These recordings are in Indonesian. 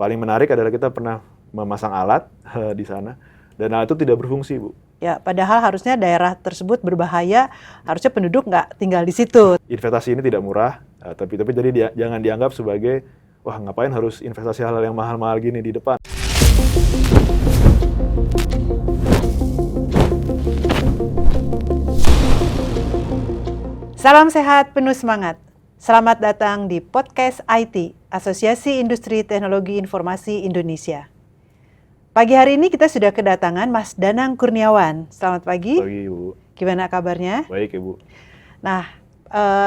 paling menarik adalah kita pernah memasang alat di sana dan alat itu tidak berfungsi, Bu. Ya, padahal harusnya daerah tersebut berbahaya, harusnya penduduk nggak tinggal di situ. Investasi ini tidak murah, tapi jadi jangan dianggap sebagai wah ngapain harus investasi hal-hal yang mahal-mahal gini di depan. Salam sehat, penuh semangat. Selamat datang di Podcast IT, Asosiasi Industri Teknologi Informasi Indonesia. Pagi hari ini kita sudah kedatangan Mas Danang Kurniawan. Selamat pagi. Pagi, Ibu. Gimana kabarnya? Baik, Ibu. Nah,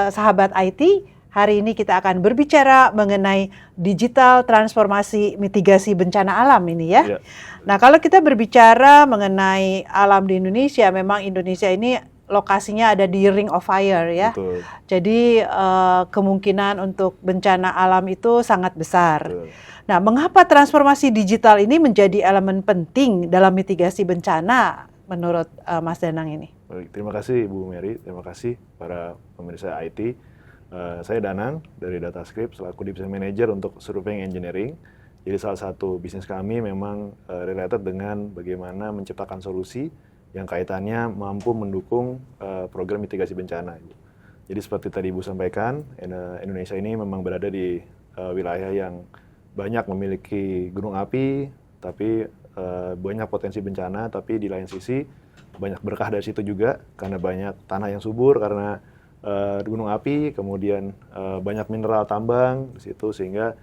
sahabat IT, hari ini kita akan berbicara mengenai digital transformasi mitigasi bencana alam ini ya. Nah, kalau kita berbicara mengenai alam di Indonesia, memang Indonesia ini lokasinya ada di Ring of Fire ya. Betul. Jadi kemungkinan untuk bencana alam itu sangat besar. Betul. Nah, mengapa transformasi digital ini menjadi elemen penting dalam mitigasi bencana menurut Mas Danang ini? Baik, terima kasih Bu Mary, terima kasih para pemirsa IT. Saya Danang dari DataScript selaku Division Manager untuk Surveying Engineering. Jadi salah satu bisnis kami memang related dengan bagaimana menciptakan solusi yang kaitannya mampu mendukung program mitigasi bencana. Jadi seperti tadi Ibu sampaikan, Indonesia ini memang berada di wilayah yang banyak memiliki gunung api, tapi banyak potensi bencana, tapi di lain sisi banyak berkah dari situ juga, karena banyak tanah yang subur, karena gunung api, kemudian banyak mineral tambang di situ, sehingga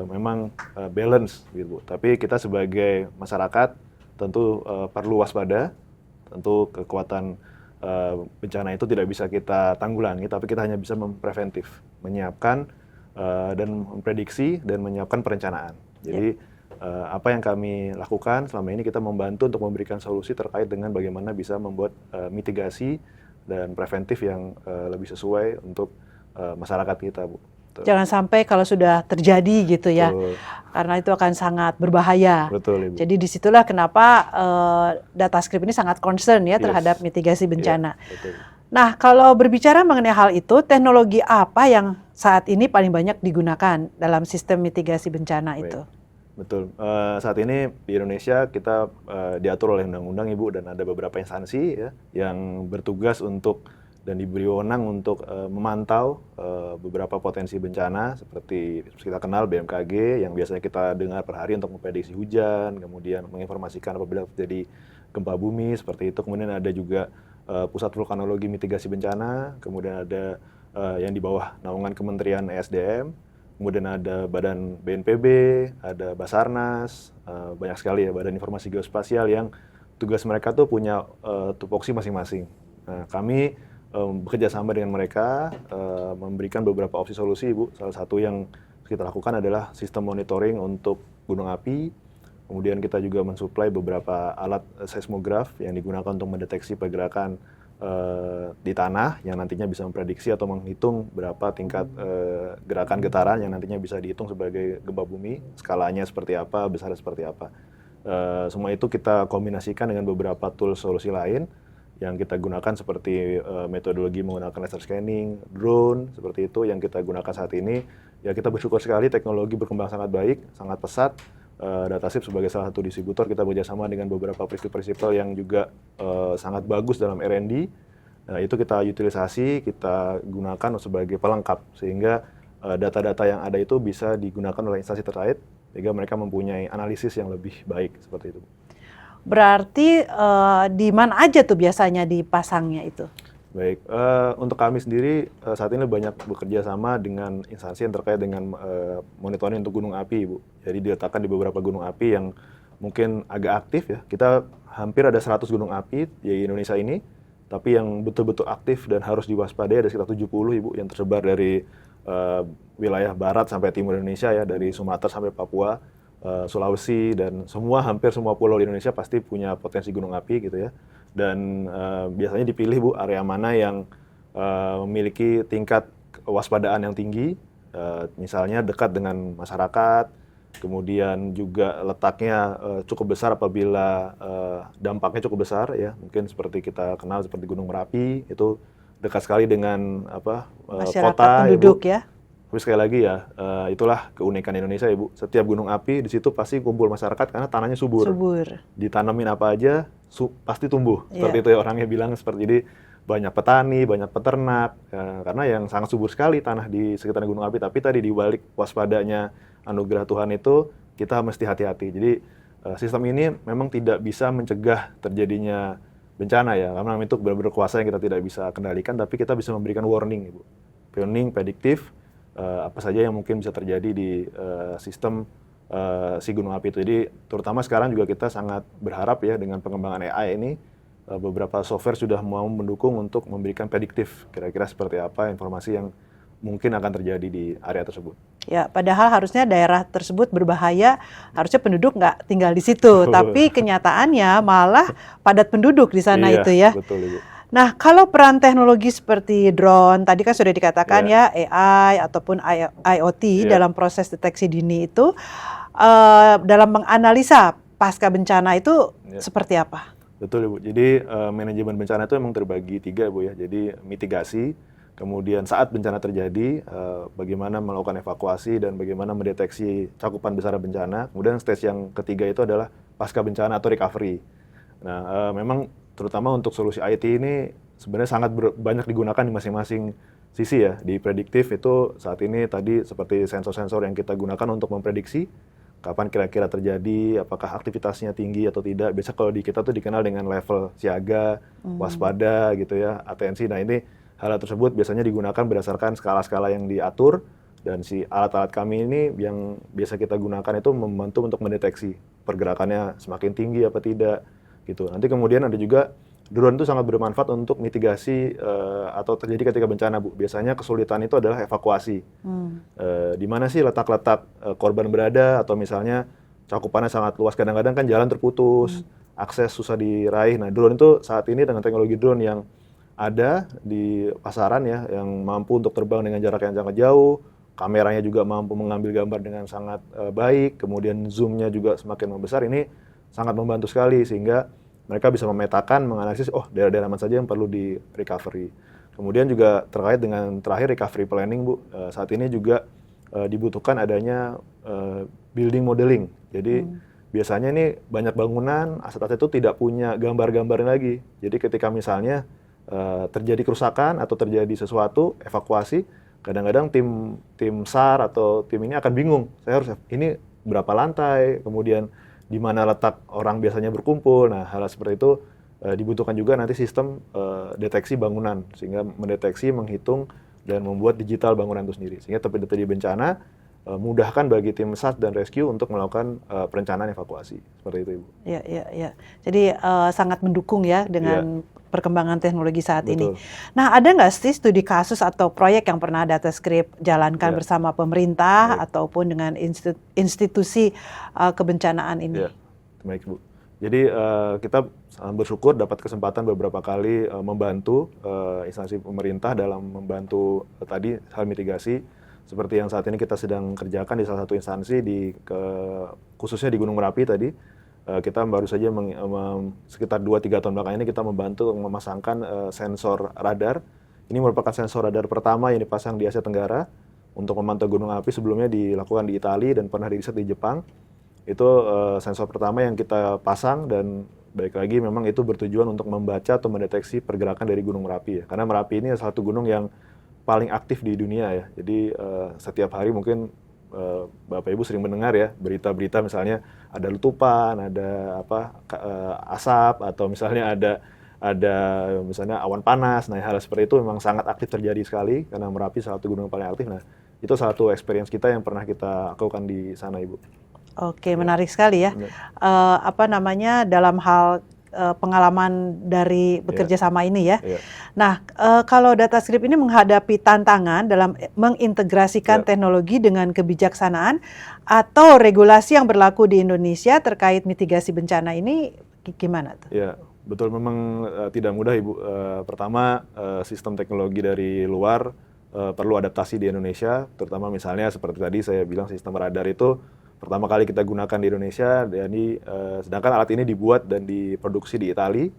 memang balance gitu. Tapi kita sebagai masyarakat tentu perlu waspada, tentu kekuatan bencana itu tidak bisa kita tanggulangi, tapi kita hanya bisa mempreventif, menyiapkan dan memprediksi dan menyiapkan perencanaan. Jadi apa yang kami lakukan selama ini, kita membantu untuk memberikan solusi terkait dengan bagaimana bisa membuat mitigasi dan preventif yang lebih sesuai untuk masyarakat kita, Bu. Betul. Jangan sampai kalau sudah terjadi gitu ya, Betul. karena itu akan sangat berbahaya. Betul, Ibu. Jadi disitulah kenapa DataScript ini sangat concern ya terhadap mitigasi bencana. Betul. Nah, kalau berbicara mengenai hal itu, teknologi apa yang saat ini paling banyak digunakan dalam sistem mitigasi bencana itu? Betul. Saat ini di Indonesia kita diatur oleh undang-undang, Ibu, dan ada beberapa instansi ya yang bertugas untuk dan diberi wewenang untuk memantau beberapa potensi bencana seperti kita kenal BMKG yang biasanya kita dengar per hari untuk memprediksi hujan, kemudian menginformasikan apabila terjadi gempa bumi seperti itu. Kemudian ada juga Pusat Vulkanologi Mitigasi Bencana, kemudian ada yang di bawah naungan Kementerian ESDM, kemudian ada Badan BNPB, ada Basarnas, banyak sekali ya Badan Informasi Geospasial yang tugas mereka tuh punya tupoksi masing-masing. Nah, kami bekerja sama dengan mereka, memberikan beberapa opsi solusi, Ibu. Salah satu yang kita lakukan adalah sistem monitoring untuk gunung api. Kemudian kita juga mensuplai beberapa alat seismograf yang digunakan untuk mendeteksi pergerakan di tanah yang nantinya bisa memprediksi atau menghitung berapa tingkat gerakan getaran yang nantinya bisa dihitung sebagai gempa bumi, skalanya seperti apa, besarnya seperti apa. Semua itu kita kombinasikan dengan beberapa tools solusi lain yang kita gunakan seperti metodologi menggunakan laser scanning, drone, seperti itu yang kita gunakan saat ini. Ya, kita bersyukur sekali teknologi berkembang sangat baik, sangat pesat. DataScript sebagai salah satu distributor, kita bekerjasama dengan beberapa prinsip-prinsip yang juga sangat bagus dalam R&D. Nah, itu kita utilisasi, kita gunakan sebagai pelengkap, sehingga data-data yang ada itu bisa digunakan oleh instansi terkait, sehingga mereka mempunyai analisis yang lebih baik, seperti itu. Berarti di mana aja tuh biasanya dipasangnya itu? Baik, untuk kami sendiri saat ini banyak bekerja sama dengan instansi yang terkait dengan monitoring untuk gunung api, Ibu. Jadi diletakkan di beberapa gunung api yang mungkin agak aktif ya. Kita hampir ada 100 gunung api di Indonesia ini, tapi yang betul-betul aktif dan harus diwaspadai ada sekitar 70, Ibu, yang tersebar dari wilayah barat sampai timur Indonesia ya, dari Sumatera sampai Papua, Sulawesi, dan hampir semua pulau di Indonesia pasti punya potensi gunung api gitu ya. Dan biasanya dipilih, Bu, area mana yang memiliki tingkat kewaspadaan yang tinggi, misalnya dekat dengan masyarakat, kemudian juga letaknya cukup besar apabila dampaknya cukup besar ya, mungkin seperti kita kenal seperti Gunung Merapi, itu dekat sekali dengan masyarakat kota, penduduk Ibu. Ya. Tapi sekali lagi ya, itulah keunikan Indonesia ya Bu. Setiap gunung api di situ pasti kumpul masyarakat karena tanahnya subur. Ditanemin apa aja pasti tumbuh. Seperti itu ya orangnya bilang seperti ini. Banyak petani, banyak peternak, karena yang sangat subur sekali tanah di sekitar gunung api. Tapi tadi di balik waspadanya anugerah Tuhan itu, kita mesti hati-hati. Jadi sistem ini memang tidak bisa mencegah terjadinya bencana ya, karena itu benar-benar kuasa yang kita tidak bisa kendalikan, tapi kita bisa memberikan warning, Ibu. Warning, prediktif, apa saja yang mungkin bisa terjadi di sistem si gunung api itu. Jadi terutama sekarang juga kita sangat berharap ya dengan pengembangan AI ini, beberapa software sudah mau mendukung untuk memberikan prediktif kira-kira seperti apa informasi yang mungkin akan terjadi di area tersebut. Ya, padahal harusnya daerah tersebut berbahaya, harusnya penduduk nggak tinggal di situ, tapi kenyataannya malah padat penduduk di sana itu ya. Betul, Ibu. Nah, kalau peran teknologi seperti drone, tadi kan sudah dikatakan ya AI ataupun IoT dalam proses deteksi dini itu, dalam menganalisa pasca bencana itu seperti apa? Betul Ibu, jadi manajemen bencana itu memang terbagi 3 Bu ya, jadi mitigasi, kemudian saat bencana terjadi, bagaimana melakukan evakuasi dan bagaimana mendeteksi cakupan besar bencana, kemudian stage yang ketiga itu adalah pasca bencana atau recovery. Nah, memang terutama untuk solusi IT ini sebenarnya sangat banyak digunakan di masing-masing sisi ya, di prediktif itu saat ini tadi seperti sensor-sensor yang kita gunakan untuk memprediksi, kapan kira-kira terjadi, apakah aktivitasnya tinggi atau tidak. Biasa kalau di kita tuh dikenal dengan level siaga, waspada gitu ya, atensi. Nah ini hal tersebut biasanya digunakan berdasarkan skala-skala yang diatur, dan si alat-alat kami ini yang biasa kita gunakan itu membantu untuk mendeteksi pergerakannya semakin tinggi apa tidak gitu. Nanti kemudian ada juga drone itu sangat bermanfaat untuk mitigasi atau terjadi ketika bencana Bu. Biasanya kesulitan itu adalah evakuasi. Di mana sih letak-letak korban berada, atau misalnya cakupannya sangat luas, kadang-kadang kan jalan terputus, akses susah diraih. Nah drone itu saat ini dengan teknologi drone yang ada di pasaran ya, yang mampu untuk terbang dengan jarak yang sangat jauh, kameranya juga mampu mengambil gambar dengan sangat baik, kemudian zoomnya juga semakin membesar, ini sangat membantu sekali sehingga mereka bisa memetakan, menganalisis, oh daerah-daerah mana saja yang perlu di recovery. Kemudian juga terkait dengan terakhir recovery planning Bu, saat ini juga dibutuhkan adanya building modeling. Jadi biasanya ini banyak bangunan, aset-aset itu tidak punya gambar-gambar lagi. Jadi ketika misalnya terjadi kerusakan atau terjadi sesuatu, evakuasi, kadang-kadang tim SAR atau tim ini akan bingung. Saya harus ini berapa lantai, kemudian di mana letak orang biasanya berkumpul. Nah, hal seperti itu dibutuhkan juga nanti sistem deteksi bangunan, sehingga mendeteksi, menghitung, dan membuat digital bangunan itu sendiri. Sehingga terjadi bencana, mudahkan bagi tim SAR dan rescue untuk melakukan perencanaan evakuasi. Seperti itu, Ibu. Ya. Jadi sangat mendukung ya dengan perkembangan teknologi saat ini. Nah, ada nggak sih studi kasus atau proyek yang pernah DataScript jalankan bersama pemerintah ataupun dengan institusi kebencanaan ini? Baik Bu. Jadi kita sangat bersyukur dapat kesempatan beberapa kali membantu instansi pemerintah dalam membantu tadi hal mitigasi seperti yang saat ini kita sedang kerjakan di salah satu instansi khususnya di Gunung Merapi tadi. Kita baru saja sekitar 2-3 tahun belakangan ini kita membantu memasangkan sensor radar. Ini merupakan sensor radar pertama yang dipasang di Asia Tenggara untuk memantau gunung api. Sebelumnya dilakukan di Italia dan pernah diriset di Jepang. Itu sensor pertama yang kita pasang, dan baik lagi memang itu bertujuan untuk membaca atau mendeteksi pergerakan dari Gunung Merapi ya. Karena Merapi ini salah satu gunung yang paling aktif di dunia ya. Jadi setiap hari mungkin Bapak Ibu sering mendengar ya berita-berita misalnya ada letupan, ada asap, atau misalnya ada misalnya awan panas. Nah, hal seperti itu memang sangat aktif terjadi sekali karena Merapi salah satu gunung yang paling aktif. Nah, itu salah satu experience kita yang pernah kita lakukan di sana, Ibu. Oke, menarik sekali ya. Dalam hal pengalaman dari bekerja sama ini ya. Nah, kalau DataScript ini menghadapi tantangan dalam mengintegrasikan teknologi dengan kebijaksanaan atau regulasi yang berlaku di Indonesia terkait mitigasi bencana ini, gimana tuh? Ya, betul, memang tidak mudah Ibu. Pertama, sistem teknologi dari luar perlu adaptasi di Indonesia, terutama misalnya seperti tadi saya bilang sistem radar itu pertama kali kita gunakan di Indonesia, sedangkan alat ini dibuat dan diproduksi di Italia,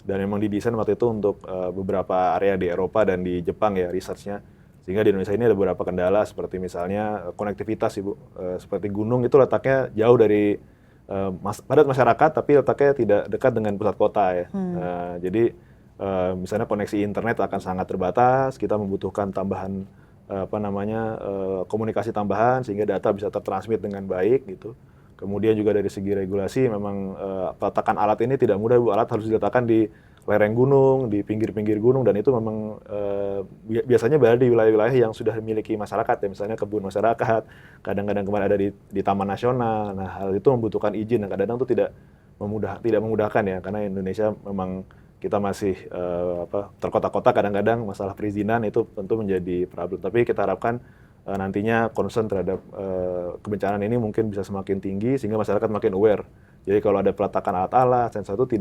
dan memang didesain waktu itu untuk beberapa area di Eropa dan di Jepang ya research-nya. Sehingga di Indonesia ini ada beberapa kendala seperti misalnya konektivitas, Ibu. Seperti gunung itu letaknya jauh dari padat masyarakat, tapi letaknya tidak dekat dengan pusat kota ya. Jadi misalnya koneksi internet akan sangat terbatas, kita membutuhkan tambahan komunikasi tambahan sehingga data bisa tertransmit dengan baik gitu. Kemudian juga dari segi regulasi memang peletakan alat ini tidak mudah, Bu. Alat harus diletakkan di lereng gunung, di pinggir-pinggir gunung, dan itu memang biasanya berada di wilayah-wilayah yang sudah dimiliki masyarakat ya, misalnya kebun masyarakat, kadang-kadang kemarin ada di Taman Nasional. Nah, hal itu membutuhkan izin dan kadang-kadang itu tidak memudahkan ya, karena Indonesia memang kita masih terkotak-kotak, kadang-kadang masalah perizinan itu tentu menjadi problem. Tapi kita harapkan nantinya concern terhadap kebencanaan ini mungkin bisa semakin tinggi sehingga masyarakat makin aware. Jadi kalau ada peletakan alat-alat, sensor itu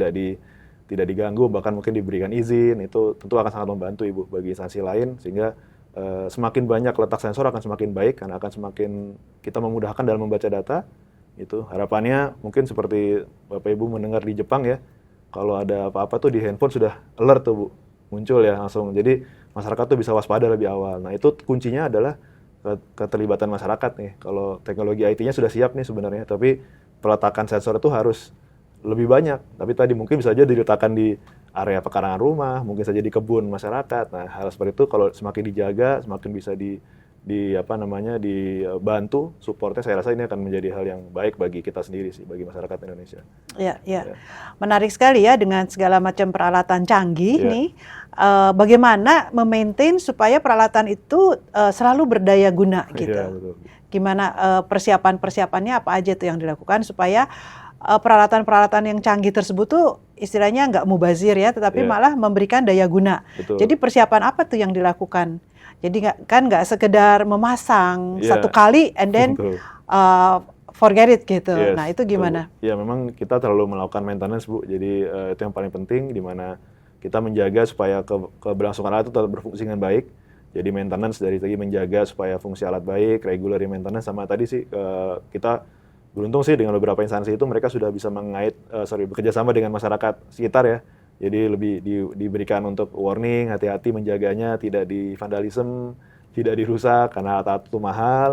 tidak diganggu, bahkan mungkin diberikan izin, itu tentu akan sangat membantu Ibu bagi instansi lain, sehingga semakin banyak letak sensor akan semakin baik, karena akan semakin kita memudahkan dalam membaca data. Itu harapannya mungkin seperti Bapak Ibu mendengar di Jepang ya, kalau ada apa-apa tuh di handphone sudah alert tuh Bu, muncul ya langsung, jadi masyarakat tuh bisa waspada lebih awal. Nah itu kuncinya adalah keterlibatan masyarakat nih. Kalau teknologi IT-nya sudah siap nih sebenarnya, tapi peletakan sensor itu harus lebih banyak. Tapi tadi mungkin bisa saja diletakkan di area pekarangan rumah, mungkin saja di kebun masyarakat. Nah, hal seperti itu kalau semakin dijaga, semakin bisa dibantu supportnya, saya rasa ini akan menjadi hal yang baik bagi kita sendiri sih, bagi masyarakat Indonesia. Ya. Menarik sekali ya dengan segala macam peralatan canggih nih. Bagaimana memaintain supaya peralatan itu selalu berdaya guna gitu. Betul. Gimana persiapannya apa aja tuh yang dilakukan supaya peralatan-peralatan yang canggih tersebut tuh istilahnya nggak mubazir ya, tetapi malah memberikan daya guna. Betul. Jadi persiapan apa tuh yang dilakukan? Jadi nggak sekedar memasang satu kali and then forget it gitu. Yes, nah itu gimana? Ya memang kita terlalu melakukan maintenance Bu. Jadi itu yang paling penting, di mana kita menjaga supaya keberlangsungan alat itu tetap berfungsi dengan baik. Jadi maintenance dari segi menjaga supaya fungsi alat baik, regular maintenance, sama tadi sih kita beruntung sih dengan beberapa instansi itu mereka sudah bisa bekerja sama dengan masyarakat sekitar ya. Jadi lebih diberikan untuk warning, hati-hati menjaganya, tidak di vandalisme, tidak dirusak karena alat-alat itu mahal,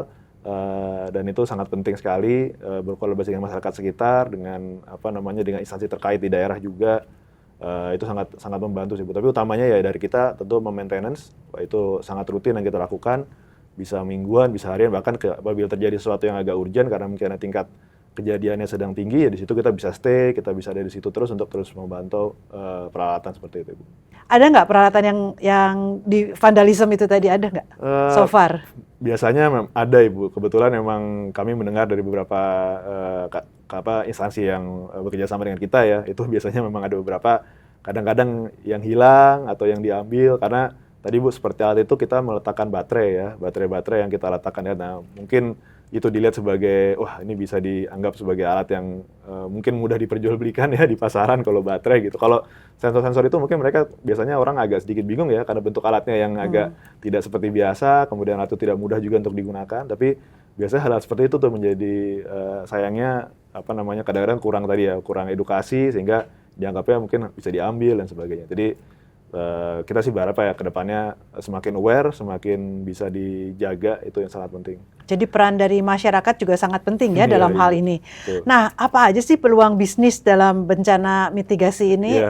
dan itu sangat penting sekali berkolaborasi dengan masyarakat sekitar, dengan dengan instansi terkait di daerah juga, itu sangat membantu sih. Tapi utamanya ya dari kita tentu maintenance, itu sangat rutin yang kita lakukan, bisa mingguan, bisa harian, bahkan apabila terjadi sesuatu yang agak urgent karena mungkin tingkat kejadiannya sedang tinggi, ya di situ kita bisa stay, kita bisa ada di situ terus untuk terus membantu peralatan seperti itu, Bu. Ada nggak peralatan yang di vandalisme itu tadi, ada nggak so far? Biasanya ada Ibu, kebetulan memang kami mendengar dari beberapa instansi yang bekerja sama dengan kita ya, itu biasanya memang ada beberapa kadang-kadang yang hilang atau yang diambil, karena tadi Bu seperti alat itu kita meletakkan baterai ya, baterai yang kita letakkan ya. Nah mungkin itu dilihat sebagai, wah ini bisa dianggap sebagai alat yang mungkin mudah diperjualbelikan ya di pasaran kalau baterai gitu. Kalau sensor-sensor itu mungkin mereka biasanya orang agak sedikit bingung ya, karena bentuk alatnya yang agak tidak seperti biasa, kemudian alat itu tidak mudah juga untuk digunakan. Tapi biasanya hal seperti itu tuh menjadi sayangnya kadang-kadang kurang edukasi sehingga dianggapnya mungkin bisa diambil dan sebagainya. Jadi kita sih berharap ya kedepannya semakin aware, semakin bisa dijaga, itu yang sangat penting. Jadi peran dari masyarakat juga sangat penting ya dalam hal ini. Betul. Nah, apa aja sih peluang bisnis dalam bencana mitigasi ini?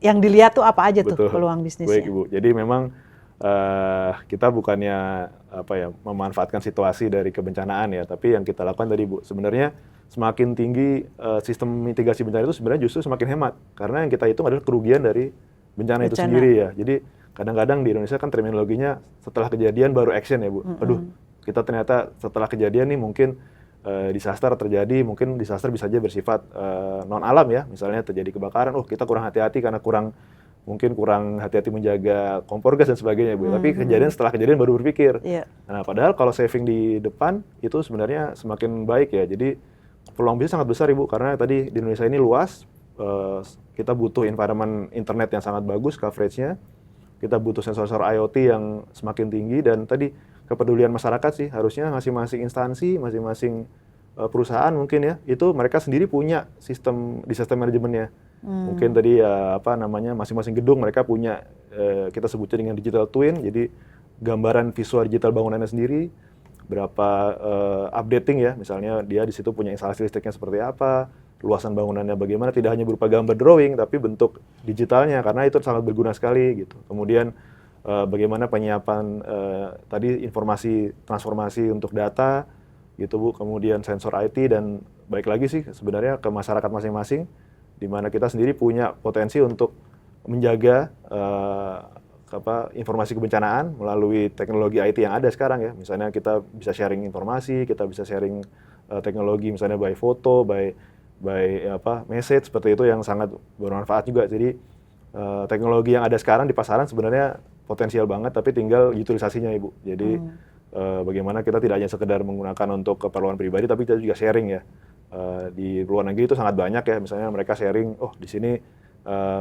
Yang dilihat tuh apa aja tuh peluang bisnisnya? Baik Ibu, jadi memang kita bukannya memanfaatkan situasi dari kebencanaan ya, tapi yang kita lakukan tadi Bu, sebenarnya semakin tinggi sistem mitigasi bencana itu sebenarnya justru semakin hemat, karena yang kita hitung adalah kerugian dari bencana itu sendiri ya. Jadi kadang-kadang di Indonesia kan terminologinya setelah kejadian baru action ya Bu. Aduh, kita ternyata setelah kejadian nih mungkin disaster terjadi, mungkin disaster bisa aja bersifat non alam ya. Misalnya terjadi kebakaran, kita kurang hati-hati karena kurang hati-hati menjaga kompor gas dan sebagainya Bu. Tapi setelah kejadian baru berpikir. Nah, padahal kalau saving di depan itu sebenarnya semakin baik ya. Jadi peluang bisnis sangat besar Ibu, karena tadi di Indonesia ini luas. Kita butuh environment internet yang sangat bagus coveragenya, kita butuh sensor-sensor IoT yang semakin tinggi, dan tadi kepedulian masyarakat sih harusnya masing-masing instansi, masing-masing perusahaan mungkin ya, itu mereka sendiri punya sistem manajemennya. Mungkin tadi masing-masing gedung mereka punya, kita sebutnya dengan digital twin, jadi gambaran visual digital bangunannya sendiri, berapa updating ya, misalnya dia di situ punya instalasi listriknya seperti apa, luasan bangunannya bagaimana, tidak hanya berupa gambar drawing, tapi bentuk digitalnya, karena itu sangat berguna sekali gitu. Kemudian bagaimana penyiapan tadi informasi transformasi untuk data gitu Bu, kemudian sensor IT, dan baik lagi sih sebenarnya ke masyarakat masing-masing, di mana kita sendiri punya potensi untuk menjaga informasi kebencanaan melalui teknologi IT yang ada sekarang ya. Misalnya kita bisa sharing informasi, kita bisa sharing teknologi misalnya by foto, by message seperti itu yang sangat bermanfaat juga. Jadi teknologi yang ada sekarang di pasaran sebenarnya potensial banget, tapi tinggal utilisasinya Ibu. Jadi bagaimana kita tidak hanya sekedar menggunakan untuk keperluan pribadi, tapi kita juga sharing ya. Di luar negeri itu sangat banyak ya, misalnya mereka sharing, oh di sini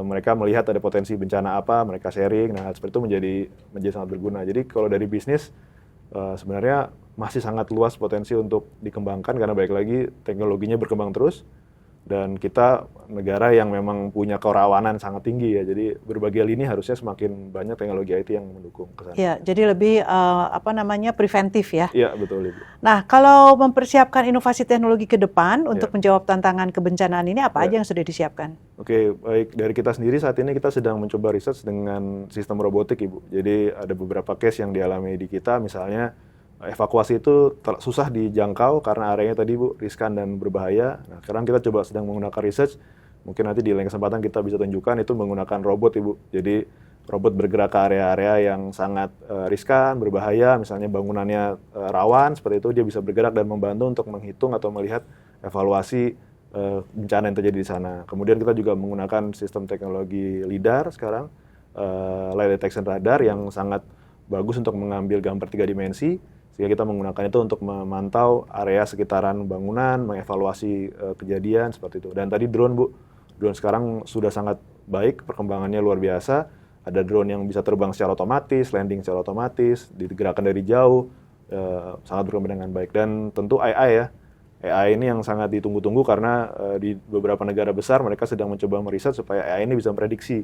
mereka melihat ada potensi bencana apa, mereka sharing. Nah, seperti itu menjadi sangat berguna. Jadi kalau dari bisnis sebenarnya masih sangat luas potensi untuk dikembangkan, karena baik lagi teknologinya berkembang terus, dan kita negara yang memang punya kerawanan sangat tinggi ya. Jadi berbagai lini harusnya semakin banyak teknologi IT yang mendukung ke sana. Ya, jadi lebih preventif ya. Iya, betul Ibu. Nah, kalau mempersiapkan inovasi teknologi ke depan untuk menjawab tantangan kebencanaan ini, apa aja yang sudah disiapkan? Oke, baik, dari kita sendiri saat ini kita sedang mencoba research dengan sistem robotik Ibu. Jadi ada beberapa case yang dialami di kita, misalnya evakuasi itu susah dijangkau karena areanya tadi Bu riskan dan berbahaya. Nah, sekarang kita coba sedang menggunakan research, mungkin nanti di lain kesempatan kita bisa tunjukkan itu menggunakan robot Ibu. Jadi robot bergerak ke area-area yang sangat riskan, berbahaya, misalnya bangunannya rawan, seperti itu dia bisa bergerak dan membantu untuk menghitung atau melihat evaluasi bencana yang terjadi di sana. Kemudian kita juga menggunakan sistem teknologi LiDAR sekarang, Light Detection Radar, yang sangat bagus untuk mengambil gambar 3 dimensi, sehingga kita menggunakan itu untuk memantau area sekitaran bangunan, mengevaluasi kejadian seperti itu. Dan tadi drone Bu, drone sekarang sudah sangat baik, perkembangannya luar biasa. Ada drone yang bisa terbang secara otomatis, landing secara otomatis, digerakkan dari jauh, sangat berkembang dengan baik. Dan tentu AI ya, AI ini yang sangat ditunggu-tunggu karena di beberapa negara besar mereka sedang mencoba meriset supaya AI ini bisa prediksi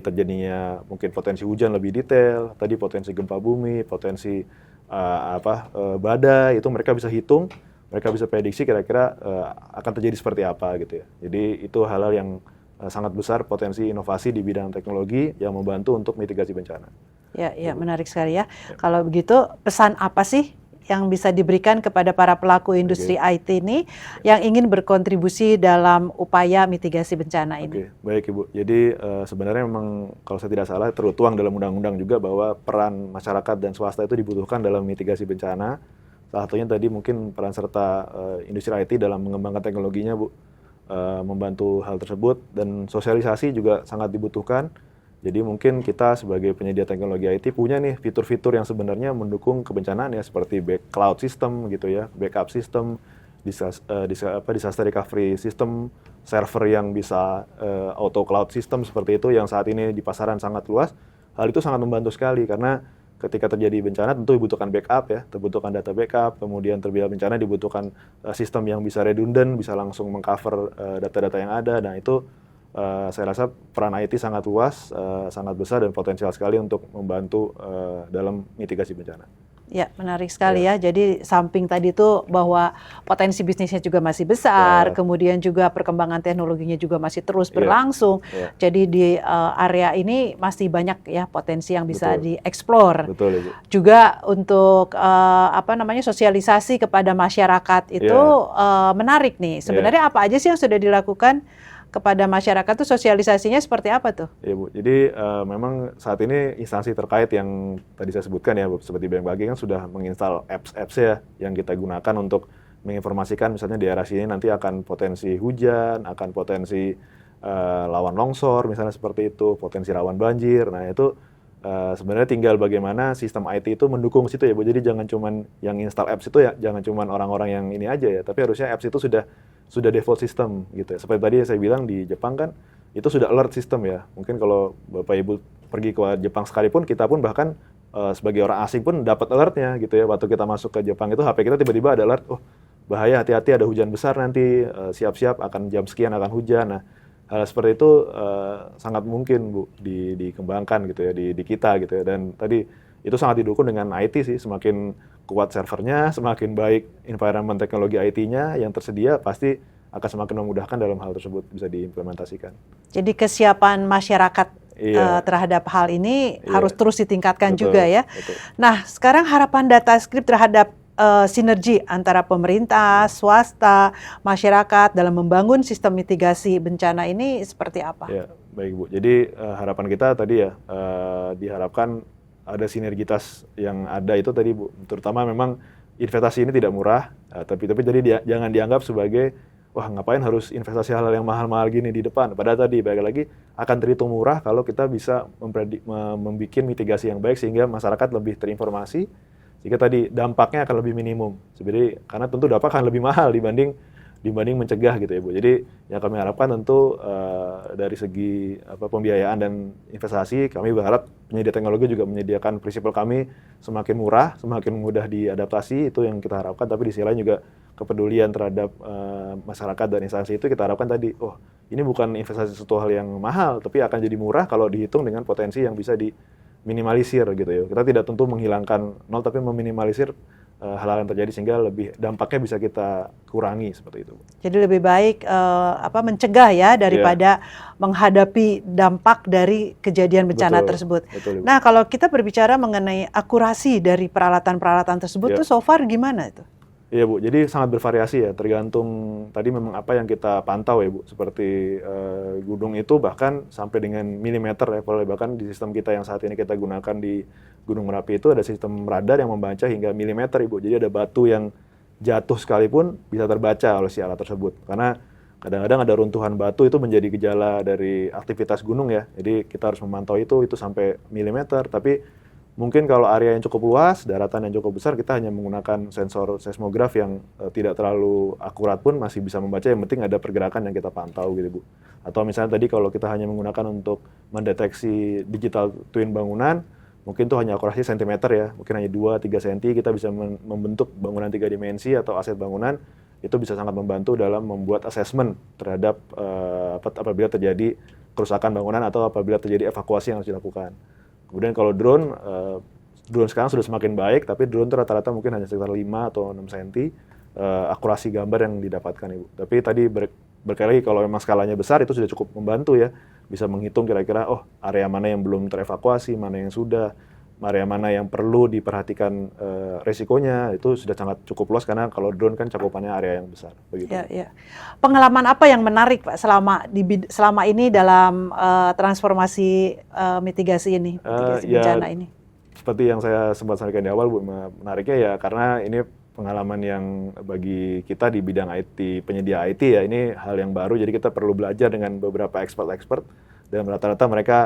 terjadinya mungkin potensi hujan lebih detail, tadi potensi gempa bumi, potensi badai, itu mereka bisa hitung, mereka bisa prediksi kira-kira akan terjadi seperti apa gitu ya. Jadi itu hal-hal yang sangat besar potensi inovasi di bidang teknologi yang membantu untuk mitigasi bencana. Ya, menarik sekali ya. Kalau begitu, pesan apa sih yang bisa diberikan kepada para pelaku industri IT ini yang ingin berkontribusi dalam upaya mitigasi bencana ini? Baik Ibu. Jadi sebenarnya memang kalau saya tidak salah tertuang dalam undang-undang juga bahwa peran masyarakat dan swasta itu dibutuhkan dalam mitigasi bencana. Salah satunya tadi mungkin peran serta industri IT dalam mengembangkan teknologinya Bu, membantu hal tersebut, dan sosialisasi juga sangat dibutuhkan. Jadi mungkin kita sebagai penyedia teknologi IT punya nih fitur-fitur yang sebenarnya mendukung kebencanaan ya, seperti cloud system gitu ya, backup system, disaster recovery system, server yang bisa auto cloud system seperti itu yang saat ini di pasaran sangat luas. Hal itu sangat membantu sekali karena ketika terjadi bencana tentu dibutuhkan backup ya, dibutuhkan data backup, kemudian terjadi bencana dibutuhkan sistem yang bisa redundant, bisa langsung mengcover data-data yang ada. Nah itu saya rasa peran IT sangat luas, sangat besar dan potensial sekali untuk membantu dalam mitigasi bencana. Ya, menarik sekali ya. Jadi samping tadi itu bahwa potensi bisnisnya juga masih besar, kemudian juga perkembangan teknologinya juga masih terus berlangsung. Jadi di area ini masih banyak ya potensi yang bisa dieksplor. Betul, Ibu. Juga untuk sosialisasi kepada masyarakat itu menarik nih. Sebenarnya apa aja sih yang sudah dilakukan kepada masyarakat tuh, sosialisasinya seperti apa tuh? Ya Bu, jadi memang saat ini instansi terkait yang tadi saya sebutkan ya Bu, seperti BMKG kan sudah menginstal apps ya yang kita gunakan untuk menginformasikan misalnya di daerah sini nanti akan potensi hujan, akan potensi rawan longsor misalnya seperti itu, potensi rawan banjir. Nah itu sebenarnya tinggal bagaimana sistem IT itu mendukung situ ya Bu. Jadi jangan cuman yang install apps itu ya, jangan cuman orang-orang yang ini aja ya, tapi harusnya apps itu sudah default system gitu ya. Seperti tadi saya bilang di Jepang kan itu sudah alert system ya. Mungkin kalau Bapak Ibu pergi ke Jepang sekalipun, kita pun bahkan sebagai orang asing pun dapat alertnya gitu ya. Waktu kita masuk ke Jepang itu HP kita tiba-tiba ada alert, oh bahaya, hati-hati ada hujan besar nanti, siap-siap akan jam sekian akan hujan. Nah hal seperti itu sangat mungkin Bu dikembangkan gitu ya di kita gitu ya. Dan tadi itu sangat didukung dengan IT sih. Semakin kuat servernya, semakin baik environment teknologi IT-nya yang tersedia, pasti akan semakin memudahkan dalam hal tersebut bisa diimplementasikan. Jadi kesiapan masyarakat terhadap hal ini harus terus ditingkatkan juga ya. Betul. Nah, sekarang harapan DataScript terhadap sinergi antara pemerintah, swasta, masyarakat dalam membangun sistem mitigasi bencana ini seperti apa? Ya, baik Bu. Jadi harapan kita tadi ya diharapkan ada sinergitas yang ada itu tadi Bu. Terutama memang investasi ini tidak murah, tapi jadi jangan dianggap sebagai wah ngapain harus investasi hal-hal yang mahal-mahal gini di depan. Padahal tadi balik lagi akan terhitung murah kalau kita bisa membuat mitigasi yang baik sehingga masyarakat lebih terinformasi. Jika tadi dampaknya akan lebih minimum, sebenarnya karena tentu dampak akan lebih mahal dibanding mencegah gitu ya Bu. Jadi yang kami harapkan tentu dari segi pembiayaan dan investasi, kami berharap penyedia teknologi juga menyediakan prinsipal kami semakin murah, semakin mudah diadaptasi, itu yang kita harapkan. Tapi di sisi lain juga kepedulian terhadap masyarakat dan instansi itu kita harapkan tadi, oh ini bukan investasi sesuatu hal yang mahal, tapi akan jadi murah kalau dihitung dengan potensi yang bisa minimalisir gitu ya. Kita tidak tentu menghilangkan nol, tapi meminimalisir hal-hal yang terjadi sehingga lebih dampaknya bisa kita kurangi seperti itu. Jadi lebih baik mencegah ya daripada menghadapi dampak dari kejadian bencana tersebut. Betul. Nah, kalau kita berbicara mengenai akurasi dari peralatan-peralatan tersebut tuh so far gimana itu? Iya Bu, jadi sangat bervariasi ya, tergantung tadi memang apa yang kita pantau ya Bu. Seperti gunung itu bahkan sampai dengan milimeter level, bahkan di sistem kita yang saat ini kita gunakan di Gunung Merapi itu ada sistem radar yang membaca hingga milimeter Ibu. Jadi ada batu yang jatuh sekalipun bisa terbaca oleh si alat tersebut. Karena kadang-kadang ada runtuhan batu itu menjadi gejala dari aktivitas gunung ya. Jadi kita harus memantau itu sampai milimeter, tapi mungkin kalau area yang cukup luas, daratan yang cukup besar, kita hanya menggunakan sensor seismograf yang tidak terlalu akurat pun masih bisa membaca, yang penting ada pergerakan yang kita pantau gitu Bu. Atau misalnya tadi kalau kita hanya menggunakan untuk mendeteksi digital twin bangunan, mungkin itu hanya akurasi sentimeter ya, mungkin hanya 2-3 cm kita bisa membentuk bangunan 3 dimensi atau aset bangunan, itu bisa sangat membantu dalam membuat assessment terhadap apabila terjadi kerusakan bangunan atau apabila terjadi evakuasi yang harus dilakukan. Kemudian kalau drone sekarang sudah semakin baik, tapi drone itu rata-rata mungkin hanya sekitar 5 atau 6 cm akurasi gambar yang didapatkan Ibu. Tapi tadi berkali lagi kalau memang skalanya besar itu sudah cukup membantu ya, bisa menghitung kira-kira area mana yang belum terevakuasi, mana yang sudah, area mana yang perlu diperhatikan resikonya, itu sudah sangat cukup luas karena kalau drone kan cakupannya area yang besar. Begitu. Ya. Pengalaman apa yang menarik Pak selama ini dalam transformasi mitigasi bencana ini? Seperti yang saya sempat sampaikan di awal Bu, menariknya ya karena ini pengalaman yang bagi kita di bidang IT, penyedia IT ya, ini hal yang baru, jadi kita perlu belajar dengan beberapa expert dan rata-rata mereka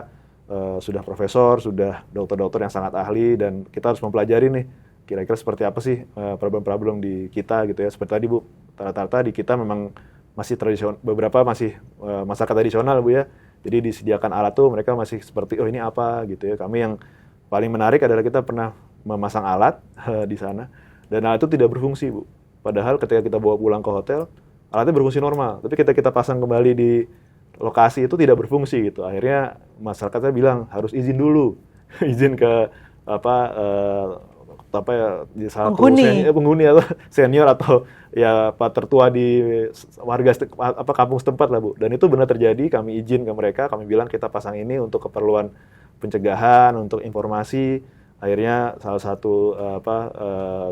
sudah profesor, sudah dokter-dokter yang sangat ahli, dan kita harus mempelajari nih kira-kira seperti apa sih problem-problem di kita gitu ya. Seperti tadi Bu, rata-rata di kita memang masih tradisional, beberapa masih masyarakat tradisional Bu ya. Jadi disediakan alat tuh mereka masih seperti ini apa gitu ya. Kami yang paling menarik adalah kita pernah memasang alat di sana dan alat itu tidak berfungsi Bu. Padahal ketika kita bawa pulang ke hotel, alatnya berfungsi normal. Tapi ketika kita pasang kembali di lokasi itu tidak berfungsi gitu. Akhirnya masyarakatnya bilang harus izin dulu, izin ke salah satu penghuni atau senior atau ya Pak tertua di warga kampung setempat lah Bu. Dan itu benar terjadi, kami izin ke mereka, kami bilang kita pasang ini untuk keperluan pencegahan, untuk informasi. Akhirnya salah satu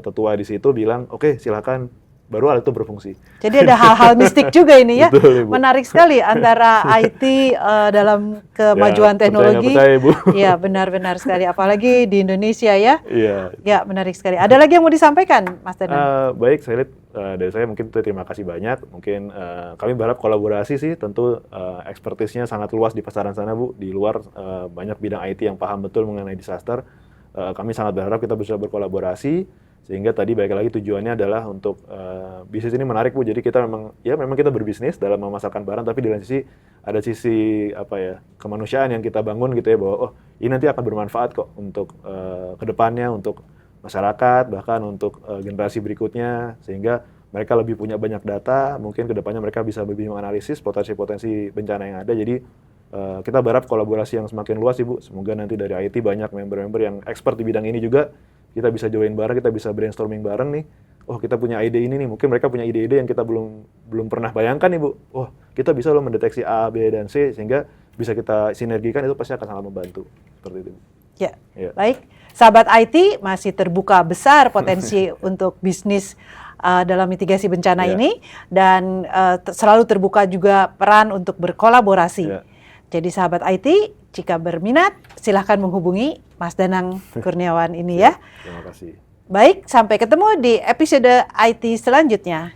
tetua di situ bilang, oke, silakan, baru alat itu berfungsi. Jadi ada hal-hal mistik juga ini ya. Betul, menarik sekali antara IT dalam kemajuan teknologi. Percaya, Bu. Ya, benar-benar sekali. Apalagi di Indonesia ya. Iya. Ya, menarik sekali. Ada lagi yang mau disampaikan, Mas Tenan? Baik, saya lihat dari saya mungkin terima kasih banyak. Mungkin kami berharap kolaborasi sih. Tentu expertise-nya sangat luas di pasaran sana, Bu. Di luar banyak bidang IT yang paham betul mengenai disaster. Kami sangat berharap kita bisa berkolaborasi. Sehingga tadi balik lagi tujuannya adalah untuk bisnis ini menarik Bu. Jadi kita memang kita berbisnis dalam memasarkan barang, tapi di lain sisi ada sisi kemanusiaan yang kita bangun gitu ya, bahwa ini nanti akan bermanfaat kok untuk kedepannya, untuk masyarakat, bahkan untuk generasi berikutnya, sehingga mereka lebih punya banyak data, mungkin kedepannya mereka bisa lebih menganalisis potensi-potensi bencana yang ada. Jadi kita berharap kolaborasi yang semakin luas Ibu. Semoga nanti dari IT banyak member-member yang expert di bidang ini juga. Kita bisa join bareng, kita bisa brainstorming bareng nih. Oh, kita punya ide ini nih. Mungkin mereka punya ide-ide yang kita belum pernah bayangkan Ibu. Oh, kita bisa loh mendeteksi A, B, dan C sehingga bisa kita sinergikan, itu pasti akan sangat membantu. Seperti itu. Ya. Baik. Sahabat IT masih terbuka besar potensi untuk bisnis dalam mitigasi bencana ini, dan selalu terbuka juga peran untuk berkolaborasi. Jadi sahabat IT, jika berminat silahkan menghubungi Mas Danang Kurniawan ini ya. Terima kasih. Baik, sampai ketemu di episode IT selanjutnya.